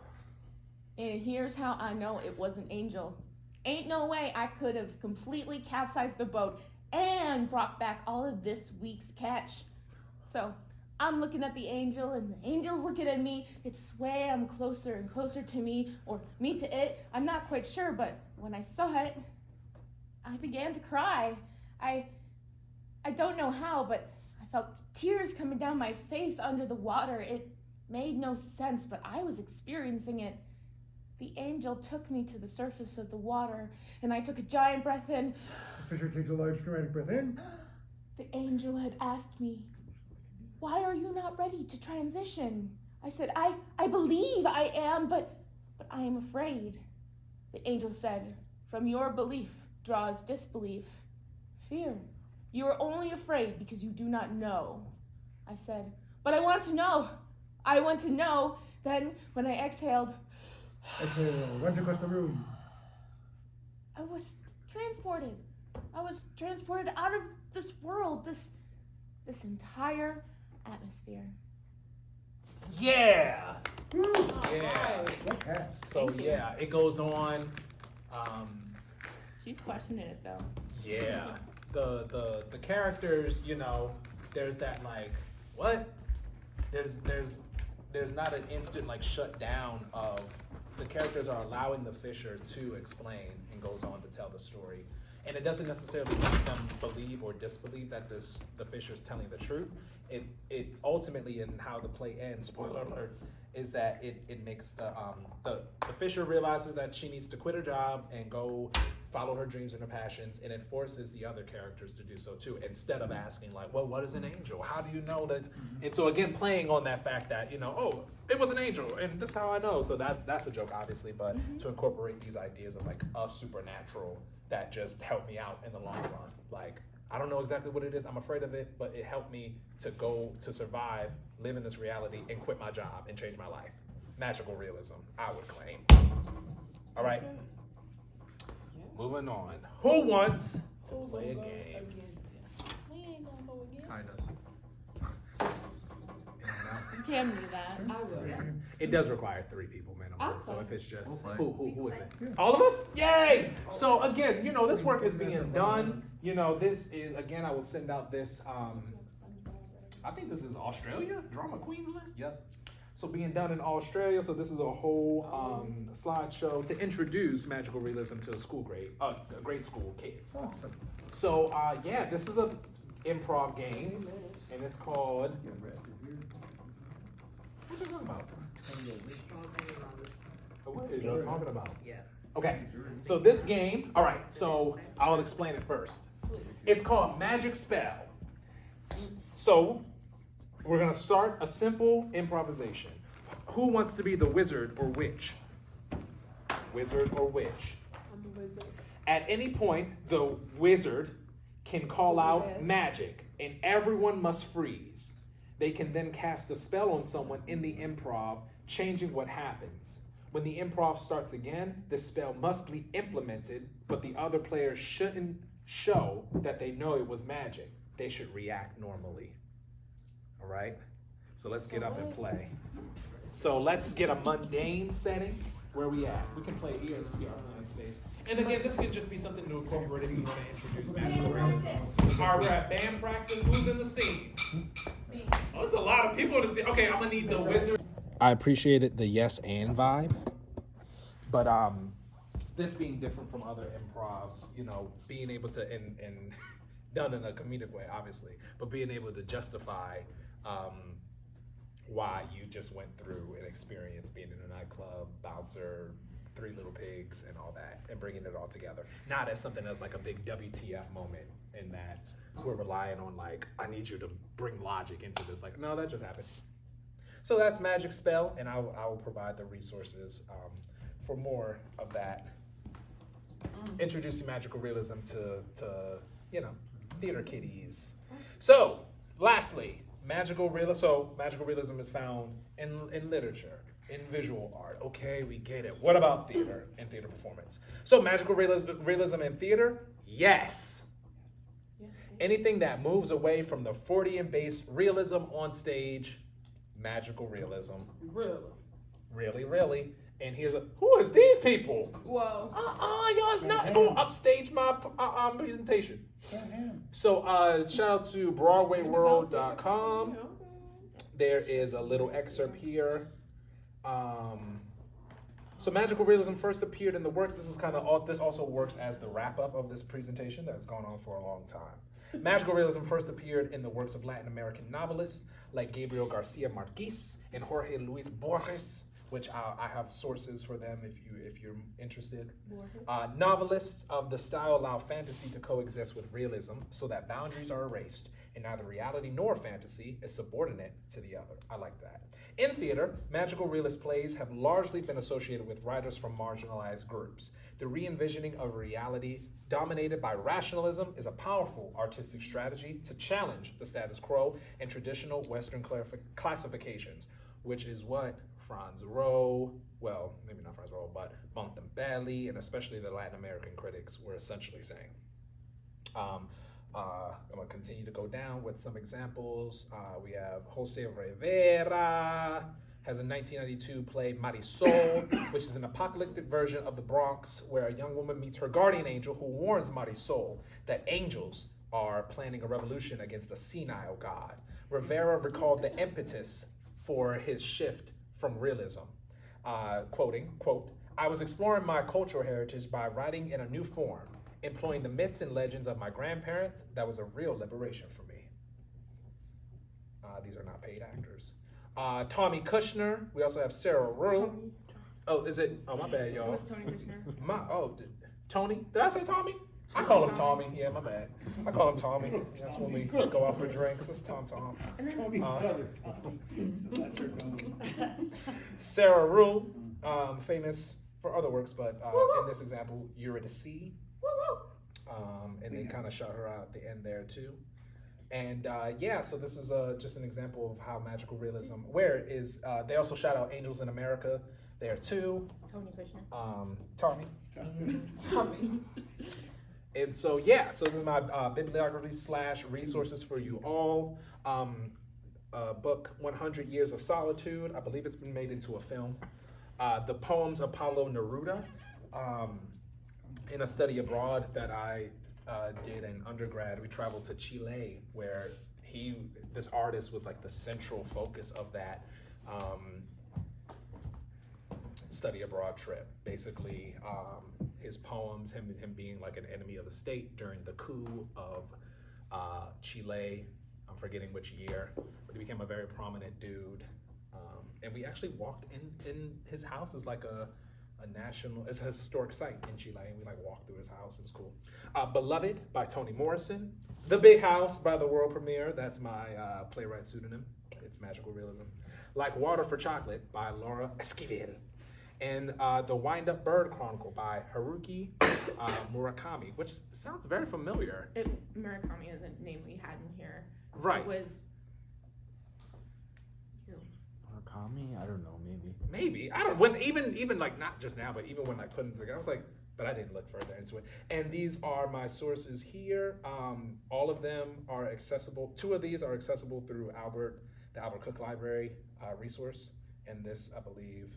And here's how I know it was an angel. Ain't no way I could have completely capsized the boat and brought back all of this week's catch. So I'm looking at the angel, and the angel's looking at me. It swam closer and closer to me, or me to it. I'm not quite sure, but when I saw it, I began to cry. I don't know how, but I felt tears coming down my face under the water. It made no sense, but I was experiencing it. The angel took me to the surface of the water, and I took a giant breath in. Fisher takes a large dramatic breath in. The angel had asked me, "Why are you not ready to transition?" I said, I believe I am, but I am afraid. The angel said, "From your belief draws disbelief, fear. You are only afraid because you do not know." I said, "But I want to know. I want to know." Then, when I exhaled, Exhale, runs across the room. I was transported. I was transported out of this world, this entire atmosphere. Yeah. Woo! Yeah. What happened? So Thank you. yeah, it goes on. She's questioning it though. Yeah. The characters, you know, there's that like what? There's not an instant like shut down of the characters are allowing the Fisher to explain and goes on to tell the story. And it doesn't necessarily make them believe or disbelieve that the Fisher's telling the truth. It ultimately, in how the play ends, spoiler alert, is that it makes the Fisher realizes that she needs to quit her job and go follow her dreams and her passions, and it forces the other characters to do so too, instead of asking like, well, what is an angel? How do you know that? And so again, playing on that fact that, oh, it was an angel, and this is how I know. So that's a joke, obviously, but to incorporate these ideas of like a supernatural that just helped me out in the long run. Like, I don't know exactly what it is, I'm afraid of it, but it helped me to survive, live in this reality, and quit my job and change my life. Magical realism, I would claim. All right. Moving on. Who wants to play a game? We ain't gonna go against. Ty does. Tam knew that. I will. It does require 3 people minimum. So Okay. if it's just We'll who is it? All of us? Yay! So again, this work is being done. This is again. I will send out this. I think this is Australia, Drama Queensland. Yep. So being done in Australia. So this is a whole slideshow to introduce magical realism to grade school kids. Awesome. So this is a improv game, and it's called. What are you talking about? What are you talking about? Yes. Okay, so this game, all right, so I'll explain it first. It's called Magic Spell. So we're gonna start a simple improvisation. Who wants to be the wizard or witch? Wizard or witch? I'm the wizard. At any point, the wizard can call out magic, and everyone must freeze. They can then cast a spell on someone in the improv, changing what happens. When the improv starts again, the spell must be implemented, but the other players shouldn't show that they know it was magic. They should react normally. All right? So let's get up and play. So let's get a mundane setting. Where we at? We can play here. This can be our playing space. And again, this can just be something to incorporate if you want to introduce magical realism. All right, we're at band practice. Who's in the scene? Oh, there's a lot of people in the scene. Okay, I'm gonna need the wizard. I appreciated the yes and vibe, but this being different from other improvs, being able to and done in a comedic way, obviously, but being able to justify why you just went through an experience being in a nightclub, bouncer, 3 Little Pigs, and all that, and bringing it all together. Not as something that's like a big WTF moment in that we're relying on like, I need you to bring logic into this. Like, no, that just happened. So that's Magic Spell, and I will provide the resources for more of that. Introducing magical realism to theater kiddies. So, lastly, magical realism is found in literature, in visual art. Okay, we get it. What about theater and theater performance? So, magical realism in theater? Yes. Anything that moves away from the Freudian-based realism on stage, magical realism. Really? Really. And who is these people? Whoa. Y'all is not going to upstage my presentation. So shout out to BroadwayWorld.com. There is a little excerpt here. So magical realism first appeared in the works. This also works as the wrap up of this presentation that's gone on for a long time. Magical realism first appeared in the works of Latin American novelists like Gabriel Garcia Marquez and Jorge Luis Borges, which I have sources for them if you're interested. Novelists of the style allow fantasy to coexist with realism so that boundaries are erased and neither reality nor fantasy is subordinate to the other. I like that. In theater, magical realist plays have largely been associated with writers from marginalized groups. The re-envisioning of reality dominated by rationalism is a powerful artistic strategy to challenge the status quo and traditional Western classifications, which is what Franz Rowe, well, maybe not Franz Rowe, but Montebelli, and especially the Latin American critics were essentially saying. I'm gonna continue to go down with some examples. We have Jose Rivera, has a 1992 play Marisol, which is an apocalyptic version of the Bronx where a young woman meets her guardian angel who warns Marisol that angels are planning a revolution against a senile god. Rivera recalled the impetus for his shift from realism, quoting, quote, "I was exploring my cultural heritage by writing in a new form, employing the myths and legends of my grandparents. That was a real liberation for me." These are not paid actors. Tommy Kushner. We also have Sarah Rue. Oh, is it? Oh, my bad, y'all. What's Tony Kushner? Tony. Did I say Tommy? I call him Tommy. Yeah, my bad. I call him Tommy. That's when we go out for drinks. It's Tom. Tommy's brother, Tommy. Lesser known. Sarah Rule, famous for other works, but in this example, Eurydice. And they kind of shout her out at the end there too. And yeah, so this is just an example of how magical realism, where it is, they also shout out Angels in America there too. Tony Kushner. Tommy. Tommy. And so yeah, so this is my bibliography / resources for you all. Book 100 Years of Solitude. I believe it's been made into a film. The poems of Paulo Neruda. In a study abroad that I did in undergrad, we traveled to Chile, where this artist was like the central focus of that study abroad trip. Basically, his poems, him being like an enemy of the state during the coup of Chile. I'm forgetting which year, but he became a very prominent dude. And we actually walked in his house as like it's a historic site in Chile, and we like walked through his house. It was cool. Beloved by Toni Morrison. The Big House by the world premiere. That's my playwright pseudonym. It's magical realism. Like Water for Chocolate by Laura Esquivel. And The Wind Up Bird Chronicle by Haruki Murakami, which sounds very familiar. Murakami is a name we had in here. Right. It was. Murakami? I don't know, maybe. Maybe. I don't, when even like, not just now, but even when I put it together, I was like, but I didn't look further into it. And these are my sources here. All of them are accessible. 2 of these are accessible through the Albert Cook Library resource. And this, I believe,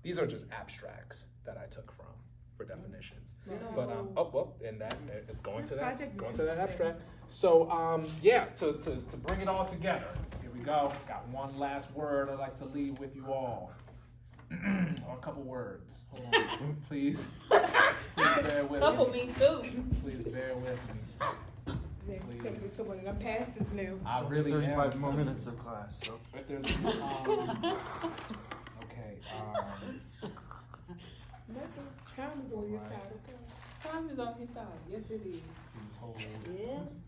these are just abstracts that I took from for definitions. But and that it's going to that abstract. So yeah, to bring it all together, here we go. Got one last word I'd like to leave with you all. Or a couple words. Hold on, please. Please bear with Couple me. me too. Please bear with me. Take me somewhere. I'm past this now. I really 35 am. more minutes of class, so. If there's okay. Time is on your side. Okay. Time is on his side. Yes, it is. Please hold. Yes.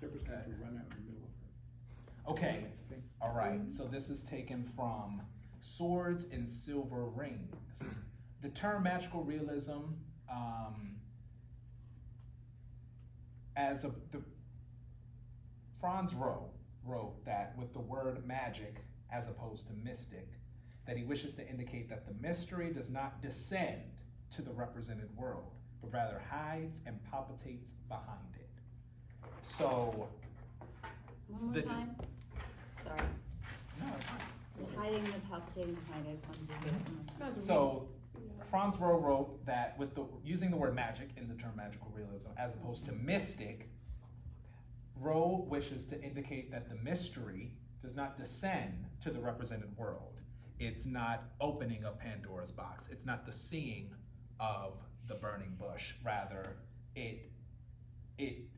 Pepper's got to run out in the middle of Okay. All right. So this is taken from Swords and Silver Rings. The term magical realism, Franz wrote that with the word magic as opposed to mystic, that he wishes to indicate that the mystery does not descend to the represented world, but rather hides and palpitates behind it. So, One more The time. Sorry. no, it's fine. The hiding and the palpitating behind. I just wanted to get it one more time. So Franz wrote that with using the word magic in the term magical realism as opposed to mystic, Rowe wishes to indicate that the mystery does not descend to the represented world. It's not opening of Pandora's box. It's not the seeing of the burning bush. Rather, it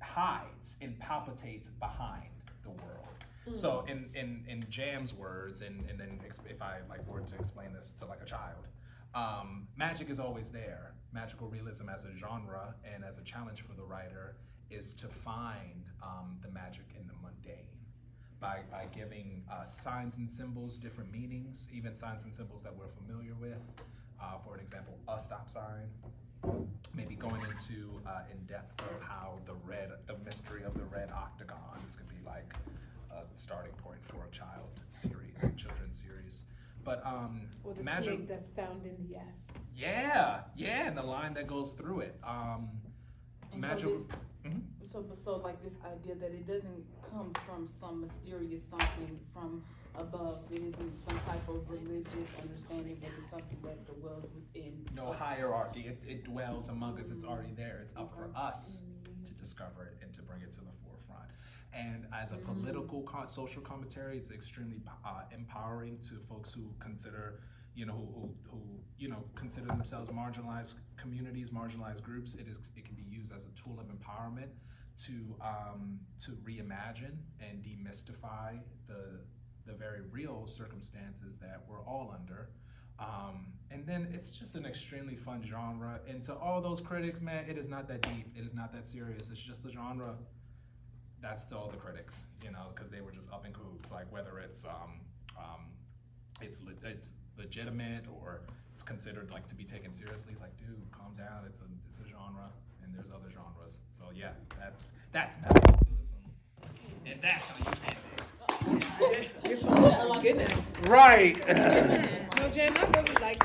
hides and palpitates behind the world. So in Jam's words, and then if I like were to explain this to like a child, magic is always there. Magical realism as a genre and as a challenge for the writer is to find the magic in the mundane by giving signs and symbols different meanings, even signs and symbols that we're familiar with. For an example, a stop sign. Maybe going into in depth of how the mystery of the red octagon. This could be like a starting point for a children's series. But Or the magic. snake that's found in the yes. Yeah, and the line that goes through it. And Magical. So like this idea that it doesn't come from some mysterious something from above. It isn't some type of religious understanding, but it's something that dwells within. No hierarchy. It dwells among us. It's already there. It's up for us to discover it and to bring it to the forefront. And as a political, social commentary, it's extremely empowering to folks who consider, who consider themselves marginalized communities, marginalized groups. It can be used as a tool of empowerment to reimagine and demystify the very real circumstances that we're all under, and And then it's just an extremely fun genre. And to all those critics, man, it is not that deep. It is not that serious. It's just a genre. That's to all the critics, you know, because they were just up in cahoots. Like whether it's legitimate or it's considered like to be taken seriously. Like, dude, calm down. It's a genre, and there's other genres. So yeah, that's magical realism, and that's how you end it. Good now. Right. No, Jay, I really like